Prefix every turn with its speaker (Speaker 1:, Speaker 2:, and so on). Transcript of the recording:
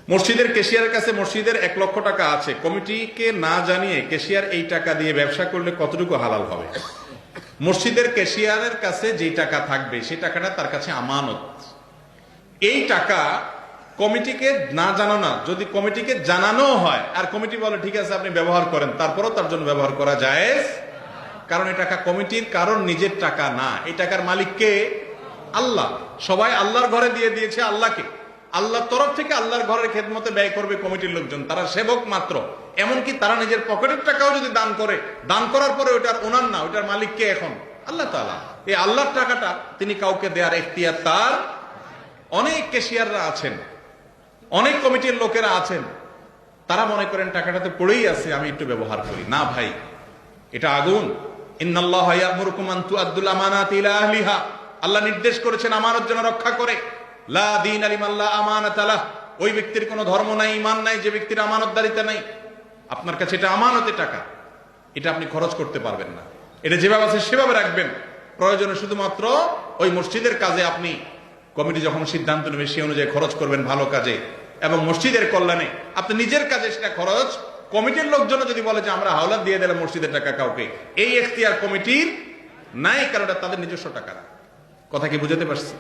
Speaker 1: মসজিদের ক্যাশিয়ারের কাছে মসজিদের 1 লক্ষ টাকা আছে, কমিটিকে না জানিয়ে ক্যাশিয়ার এই টাকা দিয়ে ব্যবসা করলে কতটুকু হালাল হবে? মসজিদের ক্যাশিয়ারের কাছে যে টাকা থাকবে সেই টাকাটা তার কাছে আমানত। এই টাকা কমিটিকে না জানানো, যদি কমিটিকে জানানো হয় আর কমিটি বলে ঠিক আছে আপনি ব্যবহার করেন, তারপরও তার জন্য ব্যবহার করা জায়েজ, কারণ এই টাকা কমিটির কারণ নিজের টাকা না। এই টাকার মালিক কে? আল্লাহ। সবাই আল্লাহর ঘরে দিয়ে দিয়েছে আল্লাহকে, আল্লাহর তরফ থেকে আল্লাহর ঘরের খেদমতে ব্যয় করবে কমিটির লোকজন, তারা সেবক মাত্র। এমনকি তারা নিজের পকেটের টাকাও যদি দান করে, দান করার পরে ওইটার ওনার না, ওইটার মালিক কে? এখন আল্লাহ তাআলা। এই আল্লাহর টাকাটা তিনি কাউকে দেওয়ার এখতিয়ার তার। অনেক ক্যাশিয়াররা আছেন, অনেক কমিটির লোকেরা আছেন, তারা মনে করেন টাকাটাতে পড়েই আছে, আমি একটু ব্যবহার করি না। ভাই, এটা আগুন। ইন্নাল্লাহা ইয়া'মুরুকুম আন তুআদ্দুল আমানাতি ইলা আহলিহা, আল্লাহ নির্দেশ করেছেন আমানত যেন রক্ষা করে। লা দীনা লিমান লা আমানাতা লাহ, ওই ব্যক্তির কোনো ধর্ম নাই, ঈমান নাই যে ব্যক্তির আমানতদারিতা নাই। আপনার কাছে এটা আমানতের টাকা, এটা আপনি খরচ করতে পারবেন না। এটা যেভাবে আছে সেভাবে রাখবেন, প্রয়োজনে শুধুমাত্র ওই মসজিদের কাজে আপনি, কমিটি যখন সিদ্ধান্ত নেবে সেই অনুযায়ী খরচ করবেন ভালো কাজে এবং মসজিদের কল্যাণে। আপনি নিজের কাজে সেটা খরচ, কমিটির লোকজন যদি বলে যে আমরা হাওলাত দিয়ে দিলাম মসজিদের টাকা কাউকে, এই এখতিয়ার কমিটির নাই, কারণ এটা তাদের নিজস্ব টাকা। কথা কি বুঝাতে পারছি?